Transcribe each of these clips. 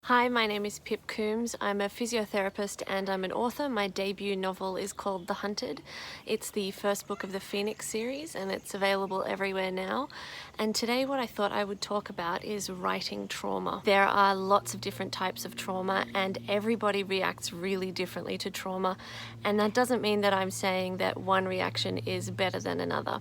Hi, my name is Pip Coombs. I'm a physiotherapist and I'm an author. My debut novel is called The Hunted. It's the first book of the Phoenix series and it's available everywhere now. And today what I thought I would talk about is writing trauma. There are lots of different types of trauma and everybody reacts really differently to trauma. And that doesn't mean that I'm saying that one reaction is better than another.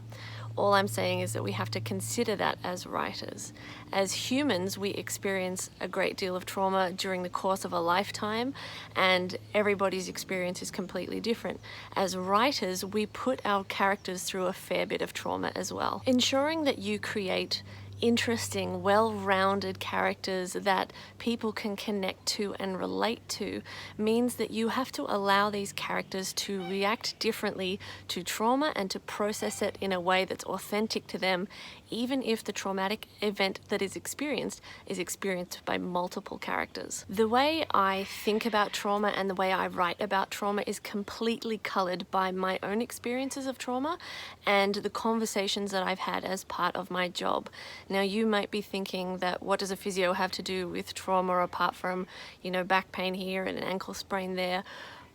All I'm saying is that we have to consider that as writers. As humans, we experience a great deal of trauma during the course of a lifetime, and everybody's experience is completely different. As writers, we put our characters through a fair bit of trauma as well. Ensuring that you create interesting, well-rounded characters that people can connect to and relate to means that you have to allow these characters to react differently to trauma and to process it in a way that's authentic to them, even if the traumatic event that is experienced by multiple characters. The way I think about trauma and the way I write about trauma is completely colored by my own experiences of trauma and the conversations that I've had as part of my job. Now, you might be thinking that what does a physio have to do with trauma apart from, back pain here and an ankle sprain there?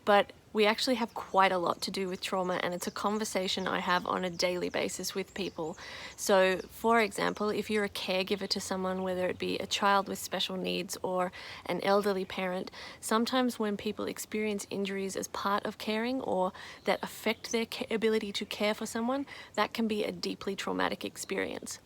But we actually have quite a lot to do with trauma, and it's a conversation I have on a daily basis with people. So, for example, if you're a caregiver to someone, whether it be a child with special needs or an elderly parent, sometimes when people experience injuries as part of caring or that affect their ability to care for someone, that can be a deeply traumatic experience.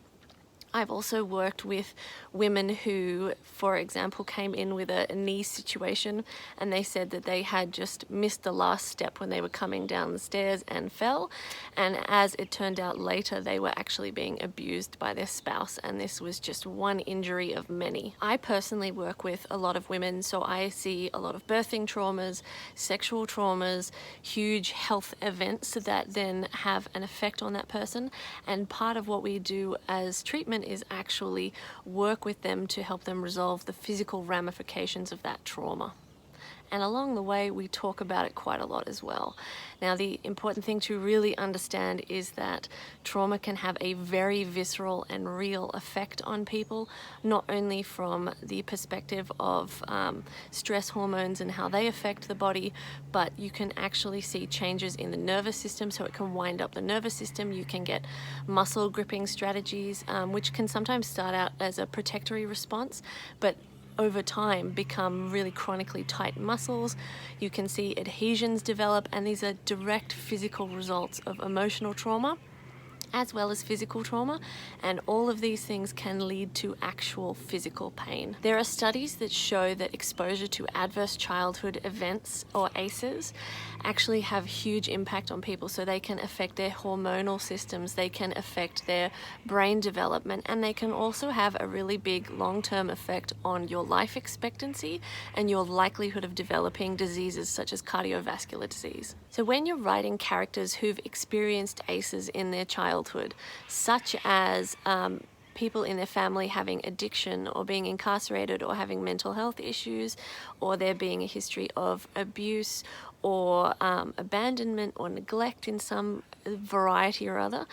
I've also worked with women who, for example, came in with a knee situation and they said that they had just missed the last step when they were coming down the stairs and fell, and as it turned out later, they were actually being abused by their spouse, and this was just one injury of many. I personally work with a lot of women, so I see a lot of birthing traumas, sexual traumas, huge health events that then have an effect on that person, and part of what we do as treatment is actually work with them to help them resolve the physical ramifications of that trauma. And along the way, we talk about it quite a lot as well. Now, the important thing to really understand is that trauma can have a very visceral and real effect on people, not only from the perspective of stress hormones and how they affect the body, but you can actually see changes in the nervous system, so it can wind up the nervous system. You can get muscle gripping strategies, which can sometimes start out as a protectory response, but over time become really chronically tight muscles. You can see adhesions develop, and these are direct physical results of emotional trauma as well as physical trauma, and all of these things can lead to actual physical pain. There are studies that show that exposure to adverse childhood events, or ACEs, actually have huge impact on people. So they can affect their hormonal systems, they can affect their brain development, and they can also have a really big long-term effect on your life expectancy and your likelihood of developing diseases such as cardiovascular disease. So when you're writing characters who've experienced ACEs in their childhood, such as people in their family having addiction or being incarcerated or having mental health issues, or there being a history of abuse or abandonment or neglect in some variety or other,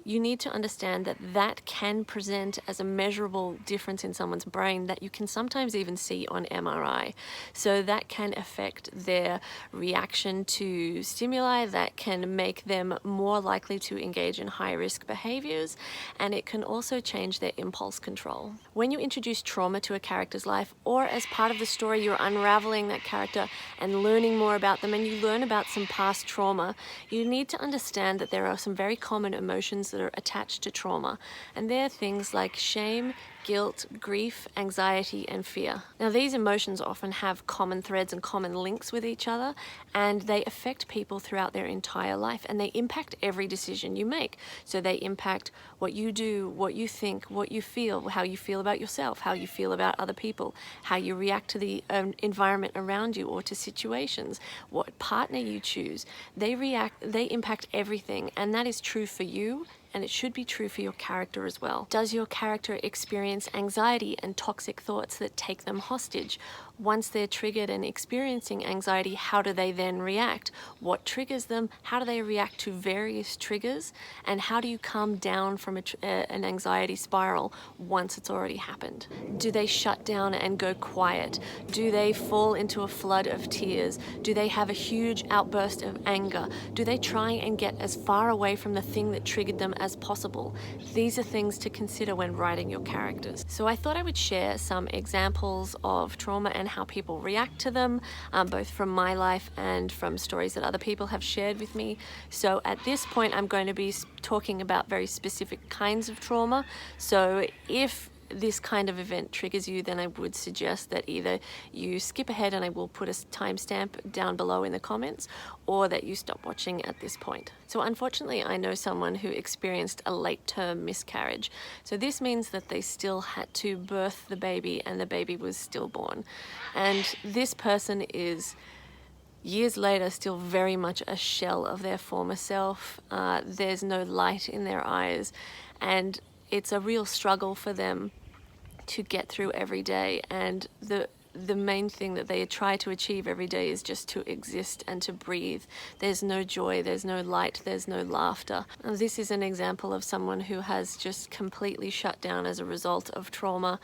you need to understand that that can present as a measurable difference in someone's brain that you can sometimes even see on MRI. So that can affect their reaction to stimuli, that can make them more likely to engage in high-risk behaviors, and it can also change their impulse control. When you introduce trauma to a character's life, or as part of the story you're unraveling that character and learning more about them, and you learn about some past trauma, you need to understand that there are some very common emotions that are attached to trauma, and they're things like shame, guilt, grief, anxiety, and fear. Now, these emotions often have common threads and common links with each other, and they affect people throughout their entire life, and they impact every decision you make. So they impact what you do, what you think, what you feel, how you feel about yourself, how you feel about other people, how you react to the environment around you or to situations, what partner you choose. They impact everything, and that is true for you and it should be true for your character as well. Does your character experience anxiety and toxic thoughts that take them hostage? Once they're triggered and experiencing anxiety, how do they then react? What triggers them? How do they react to various triggers? And how do you come down from an anxiety spiral once it's already happened? Do they shut down and go quiet? Do they fall into a flood of tears? Do they have a huge outburst of anger? Do they try and get as far away from the thing that triggered them as possible? These are things to consider when writing your characters. So I thought I would share some examples of trauma and how people react to them, both from my life and from stories that other people have shared with me. So at this point, I'm going to be talking about very specific kinds of trauma. So if this kind of event triggers you, then I would suggest that either you skip ahead, and I will put a timestamp down below in the comments, or that you stop watching at this point. So unfortunately, I know someone who experienced a late-term miscarriage. So this means that they still had to birth the baby, and the baby was stillborn. And this person is, years later, still very much a shell of their former self. There's no light in their eyes, and it's a real struggle for them to get through every day. And the main thing that they try to achieve every day is just to exist and to breathe. There's no joy, there's no light, there's no laughter. And this is an example of someone who has just completely shut down as a result of trauma.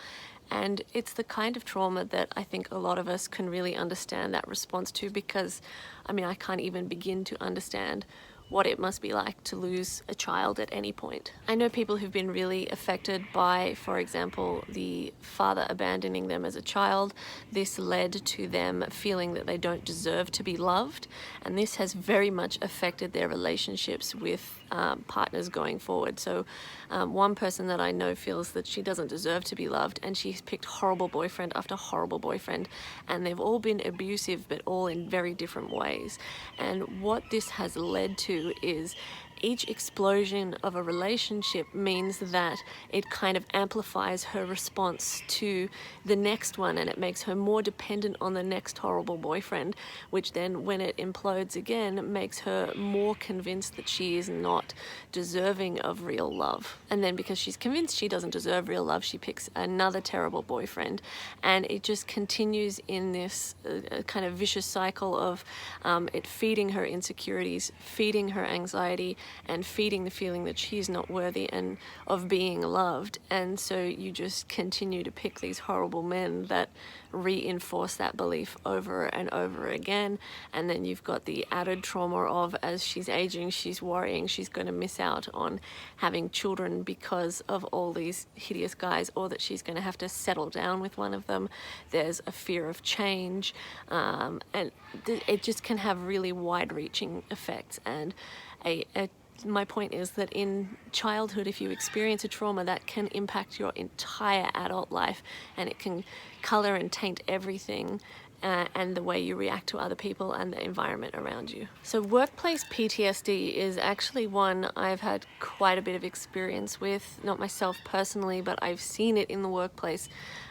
And it's the kind of trauma that I think a lot of us can really understand that response to, because, I mean, I can't even begin to understand what it must be like to lose a child at any point. I know people who've been really affected by, for example, the father abandoning them as a child. This led to them feeling that they don't deserve to be loved, and this has very much affected their relationships with partners going forward. So one person that I know feels that she doesn't deserve to be loved, and she's picked horrible boyfriend after horrible boyfriend, and they've all been abusive, but all in very different ways. And what this has led to is each explosion of a relationship means that it kind of amplifies her response to the next one, and it makes her more dependent on the next horrible boyfriend, which then, when it implodes again, makes her more convinced that she is not deserving of real love. And then, because she's convinced she doesn't deserve real love, she picks another terrible boyfriend, and it just continues in this kind of vicious cycle of it feeding her insecurities, feeding her anxiety, and feeding the feeling that she's not worthy and of being loved. And so you just continue to pick these horrible men that reinforce that belief over and over again. And then you've got the added trauma of, as she's aging, she's worrying she's going to miss out on having children because of all these hideous guys, or that she's going to have to settle down with one of them. There's a fear of change, and it just can have really wide-reaching effects. And my point is that in childhood, if you experience a trauma, that can impact your entire adult life, and it can color and taint everything, and the way you react to other people and the environment around you. So workplace PTSD is actually one I've had quite a bit of experience with, not myself personally, but I've seen it in the workplace.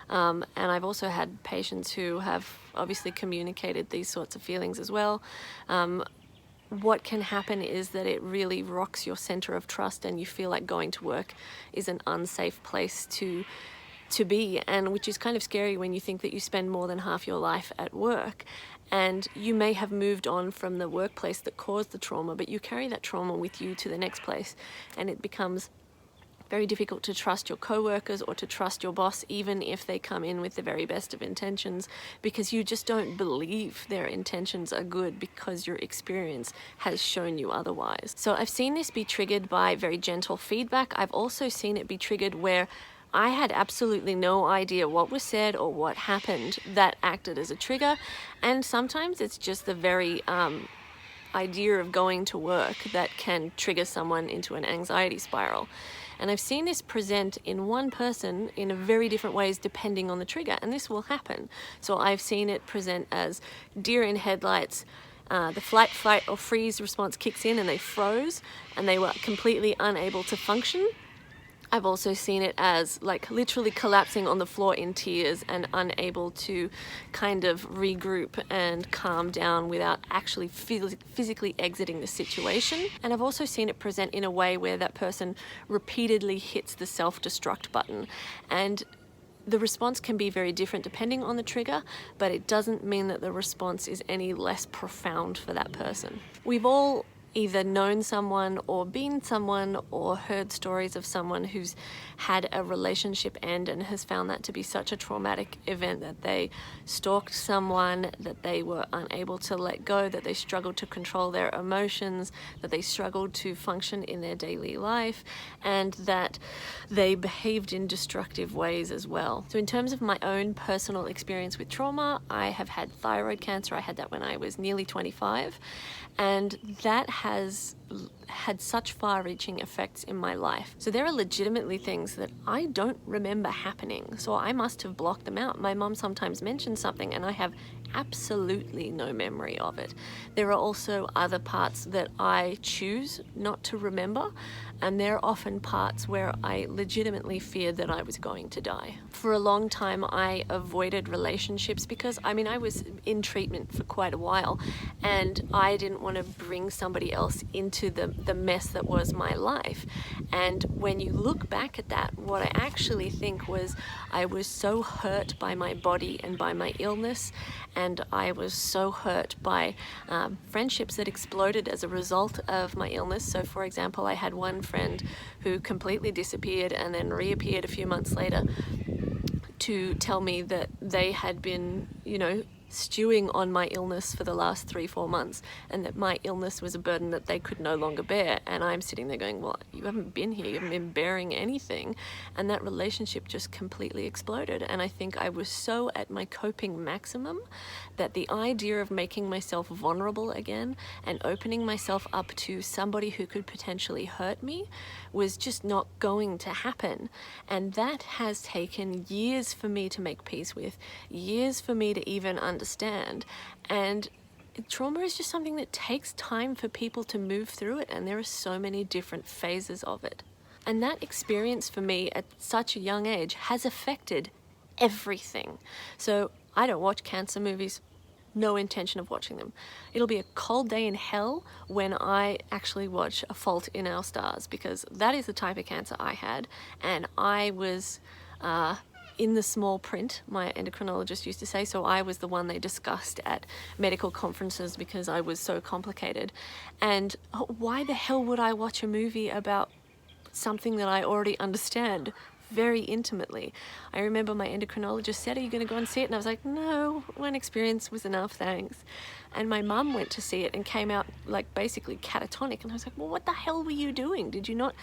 And I've also had patients who have obviously communicated these sorts of feelings as well. What can happen is that it really rocks your center of trust, and you feel like going to work is an unsafe place to be, and which is kind of scary when you think that you spend more than half your life at work, and you may have moved on from the workplace that caused the trauma, but you carry that trauma with you to the next place, and it becomes very difficult to trust your co-workers or to trust your boss, even if they come in with the very best of intentions, because you just don't believe their intentions are good because your experience has shown you otherwise. So I've seen this be triggered by very gentle feedback. I've also seen it be triggered where I had absolutely no idea what was said or what happened that acted as a trigger. And sometimes it's just the very idea of going to work that can trigger someone into an anxiety spiral. And I've seen this present in one person in a very different ways depending on the trigger, and this will happen. So I've seen it present as deer in headlights. The flight, or freeze response kicks in, and they froze and they were completely unable to function. I've also seen it as like literally collapsing on the floor in tears and unable to kind of regroup and calm down without actually physically exiting the situation. And I've also seen it present in a way where that person repeatedly hits the self-destruct button, and the response can be very different depending on the trigger, but it doesn't mean that the response is any less profound for that person. We've all either known someone or been someone or heard stories of someone who's had a relationship end and has found that to be such a traumatic event that they stalked someone, that they were unable to let go, that they struggled to control their emotions, that they struggled to function in their daily life, and that they behaved in destructive ways as well. So in terms of my own personal experience with trauma, I have had thyroid cancer. I had that when I was nearly 25, and that has had such far-reaching effects in my life. So there are legitimately things that I don't remember happening, so I must have blocked them out. My mom sometimes mentions something and I have absolutely no memory of it. There are also other parts that I choose not to remember, and they're often parts where I legitimately feared that I was going to die. For a long time I avoided relationships because I was in treatment for quite a while, and I didn't want to bring somebody else into the mess that was my life. And when you look back at that, what I actually think was I was so hurt by my body and by my illness, and I was so hurt by friendships that exploded as a result of my illness. So for example, I had one friend who completely disappeared and then reappeared a few months later to tell me that they had been, stewing on my illness for the last 3-4 months, and that my illness was a burden that they could no longer bear. And I'm sitting there going, well, you haven't been here, you haven't been bearing anything. And that relationship just completely exploded. And I think I was so at my coping maximum that the idea of making myself vulnerable again and opening myself up to somebody who could potentially hurt me was just not going to happen. And that has taken years for me to make peace with, years for me to even understand. And trauma is just something that takes time for people to move through it, and there are so many different phases of it. And that experience for me at such a young age has affected everything. So I don't watch cancer movies, no intention of watching them. It'll be a cold day in hell when I actually watch A Fault in Our Stars, because that is the type of cancer I had, and I was in the small print, my endocrinologist used to say, so I was the one they discussed at medical conferences because I was so complicated. And why the hell would I watch a movie about something that I already understand very intimately? I remember my endocrinologist said, are you going to go and see it? And I was like, no, one experience was enough, thanks. And my mum went to see it and came out like basically catatonic. And I was like, well, what the hell were you doing? Did you not,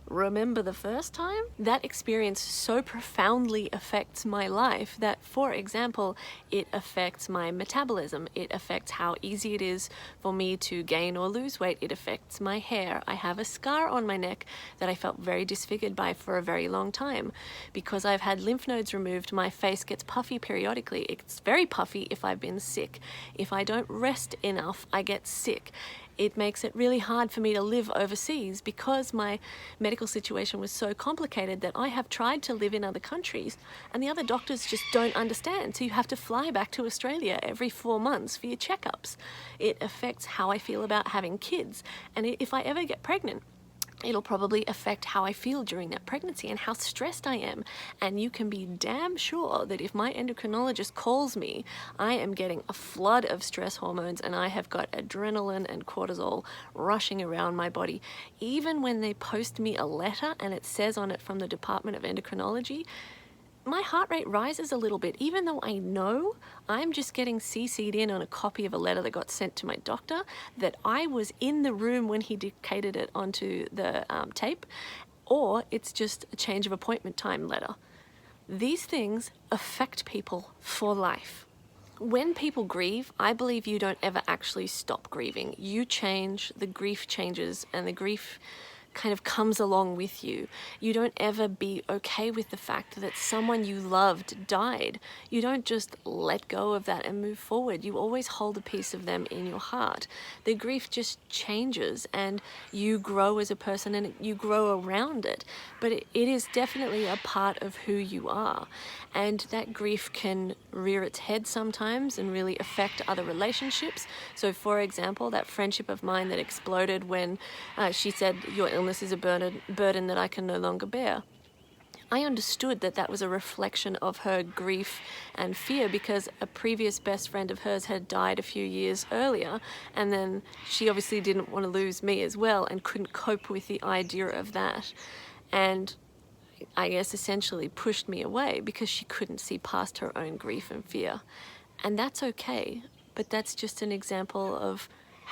remember the first time? That experience so profoundly affects my life that, for example, it affects my metabolism. It affects how easy it is for me to gain or lose weight. It affects my hair. I have a scar on my neck that I felt very disfigured by for a very long time. Because I've had lymph nodes removed, my face gets puffy periodically. It's very puffy if I've been sick. If I don't rest enough, I get sick. It makes it really hard for me to live overseas because my medical situation was so complicated that I have tried to live in other countries and the other doctors just don't understand. So you have to fly back to Australia every 4 months for your checkups. It affects how I feel about having kids. And if I ever get pregnant, it'll probably affect how I feel during that pregnancy and how stressed I am. And you can be damn sure that if my endocrinologist calls me, I am getting a flood of stress hormones and I have got adrenaline and cortisol rushing around my body. Even when they post me a letter and it says on it from the Department of Endocrinology, my heart rate rises a little bit, even though I know I'm just getting CC'd in on a copy of a letter that got sent to my doctor, that I was in the room when he dictated it onto the tape, or it's just a change of appointment time letter. These things affect people for life. When people grieve, I believe you don't ever actually stop grieving. You change, the grief changes, and the grief kind of comes along with you. You don't ever be okay with the fact that someone you loved died. You don't just let go of that and move forward. You always hold a piece of them in your heart. The grief just changes, and you grow as a person and you grow around it. But it is definitely a part of who you are. And that grief can rear its head sometimes and really affect other relationships. So for example, that friendship of mine that exploded when she said, "Your illness is a burden that I can no longer bear." I understood that that was a reflection of her grief and fear, because a previous best friend of hers had died a few years earlier, and then she obviously didn't want to lose me as well and couldn't cope with the idea of that. And I guess essentially pushed me away because she couldn't see past her own grief and fear. And that's okay, but that's just an example of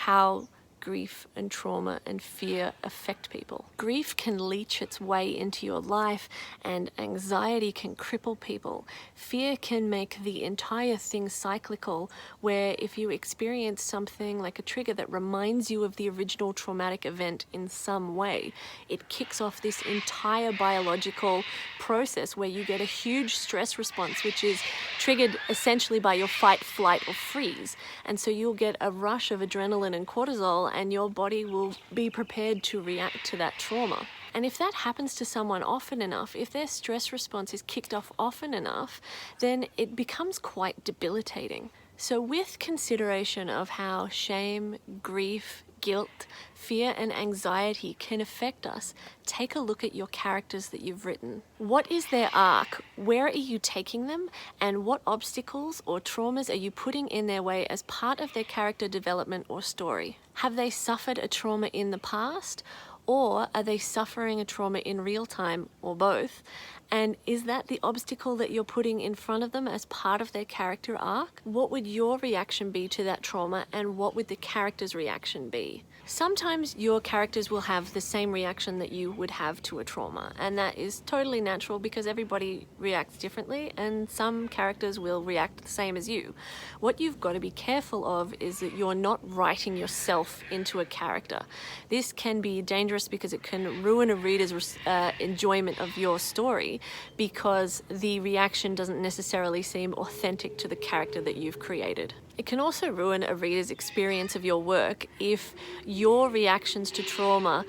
how grief and trauma and fear affect people. Grief can leach its way into your life, and anxiety can cripple people. Fear can make the entire thing cyclical, where if you experience something like a trigger that reminds you of the original traumatic event in some way, it kicks off this entire biological process where you get a huge stress response, which is triggered essentially by your fight, flight, or freeze. And so you'll get a rush of adrenaline and cortisol, and your body will be prepared to react to that trauma. And if that happens to someone often enough, if their stress response is kicked off often enough, then it becomes quite debilitating. So with consideration of how shame, grief, guilt, fear, and anxiety can affect us, take a look at your characters that you've written. What is their arc? Where are you taking them? And what obstacles or traumas are you putting in their way as part of their character development or story? Have they suffered a trauma in the past? Or are they suffering a trauma in real time, or both? And is that the obstacle that you're putting in front of them as part of their character arc? What would your reaction be to that trauma, and what would the character's reaction be? Sometimes your characters will have the same reaction that you would have to a trauma, and that is totally natural because everybody reacts differently, and some characters will react the same as you. What you've got to be careful of is that you're not writing yourself into a character. This can be dangerous because it can ruin a reader's enjoyment of your story, because the reaction doesn't necessarily seem authentic to the character that you've created. It can also ruin a reader's experience of your work if your reactions to trauma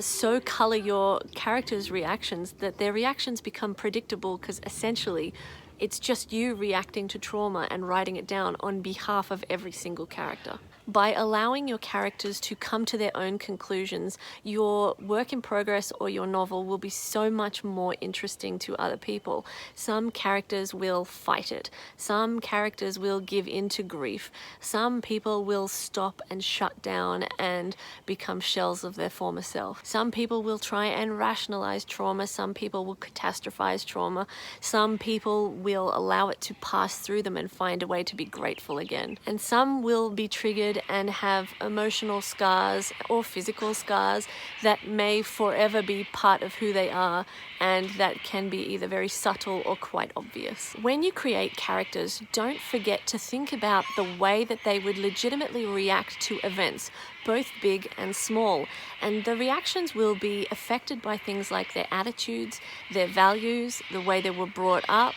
so color your characters' reactions that their reactions become predictable, because essentially it's just you reacting to trauma and writing it down on behalf of every single character. By allowing your characters to come to their own conclusions, your work in progress or your novel will be so much more interesting to other people. Some characters will fight it. Some characters will give in to grief. Some people will stop and shut down and become shells of their former self. Some people will try and rationalize trauma. Some people will catastrophize trauma. Some people will allow it to pass through them and find a way to be grateful again. And some will be triggered and have emotional scars or physical scars that may forever be part of who they are, and that can be either very subtle or quite obvious. When you create characters, don't forget to think about the way that they would legitimately react to events, both big and small. And the reactions will be affected by things like their attitudes, their values, the way they were brought up,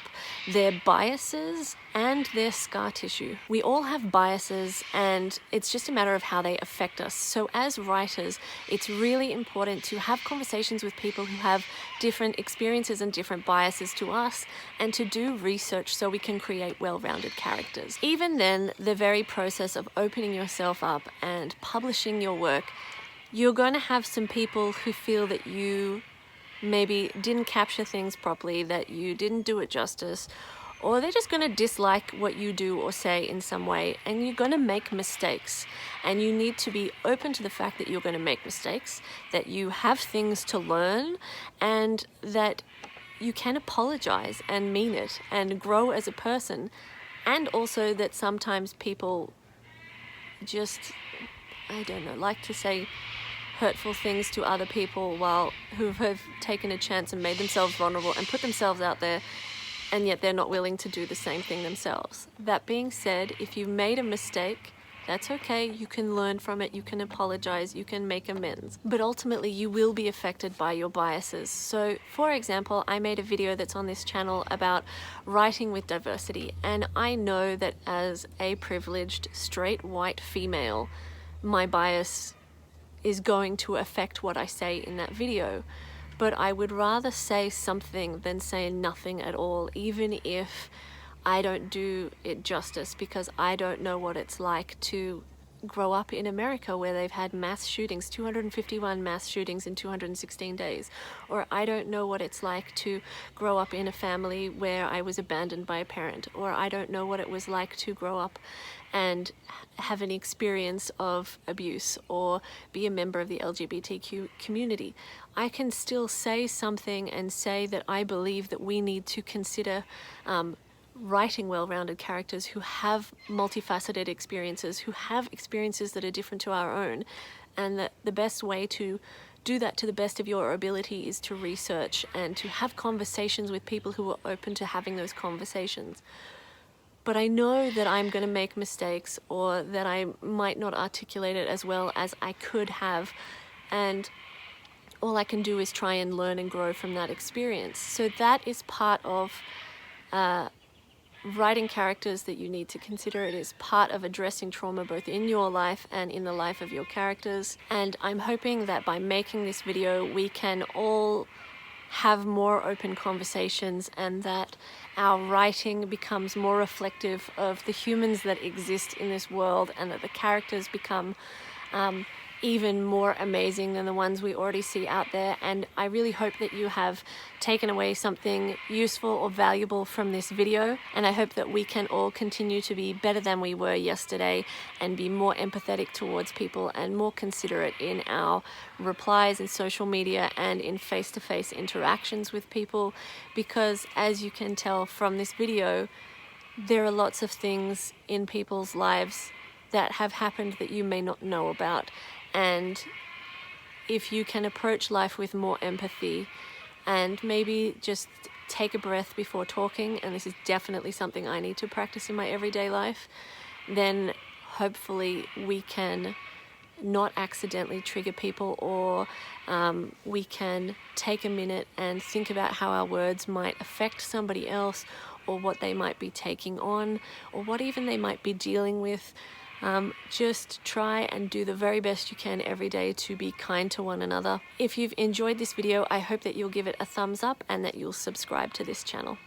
their biases, and their scar tissue. We all have biases, and it's just a matter of how they affect us. So as writers, it's really important to have conversations with people who have different experiences and different biases to us, and to do research so we can create well-rounded characters. Even then, the very process of opening yourself up and publishing your work, you're going to have some people who feel that you maybe didn't capture things properly, that you didn't do it justice, or they're just going to dislike what you do or say in some way, and you're going to make mistakes. And you need to be open to the fact that you're going to make mistakes, that you have things to learn, and that you can apologize and mean it and grow as a person. And also that sometimes people just, I don't know, like to say hurtful things to other people who have taken a chance and made themselves vulnerable and put themselves out there, and yet they're not willing to do the same thing themselves. That being said, if you made a mistake, That's okay. You can learn from it, you can apologize, you can make amends. But ultimately, you will be affected by your biases. So, for example, I made a video that's on this channel about writing with diversity, and I know that as a privileged, straight, white female, my bias is going to affect what I say in that video. But I would rather say something than say nothing at all, even if I don't do it justice, because I don't know what it's like to grow up in America where they've had mass shootings, 251 mass shootings in 216 days. Or I don't know what it's like to grow up in a family where I was abandoned by a parent. Or I don't know what it was like to grow up and have an experience of abuse or be a member of the LGBTQ community. I can still say something and say that I believe that we need to consider writing well-rounded characters who have multifaceted experiences, who have experiences that are different to our own, and that the best way to do that to the best of your ability is to research and to have conversations with people who are open to having those conversations. But I know that I'm going to make mistakes, or that I might not articulate it as well as I could have, and all I can do is try and learn and grow from that experience. So that is part of writing characters that you need to consider. It is part of addressing trauma both in your life and in the life of your characters. And I'm hoping that by making this video, we can all have more open conversations, and that our writing becomes more reflective of the humans that exist in this world, and that the characters become even more amazing than the ones we already see out there. And I really hope that you have taken away something useful or valuable from this video, and I hope that we can all continue to be better than we were yesterday and be more empathetic towards people and more considerate in our replies in social media and in face-to-face interactions with people, because as you can tell from this video, there are lots of things in people's lives that have happened that you may not know about. And if you can approach life with more empathy and maybe just take a breath before talking, and this is definitely something I need to practice in my everyday life, then hopefully we can not accidentally trigger people, or we can take a minute and think about how our words might affect somebody else, or what they might be taking on, or what even they might be dealing with. Just try and do the very best you can every day to be kind to one another. If you've enjoyed this video, I hope that you'll give it a thumbs up and that you'll subscribe to this channel.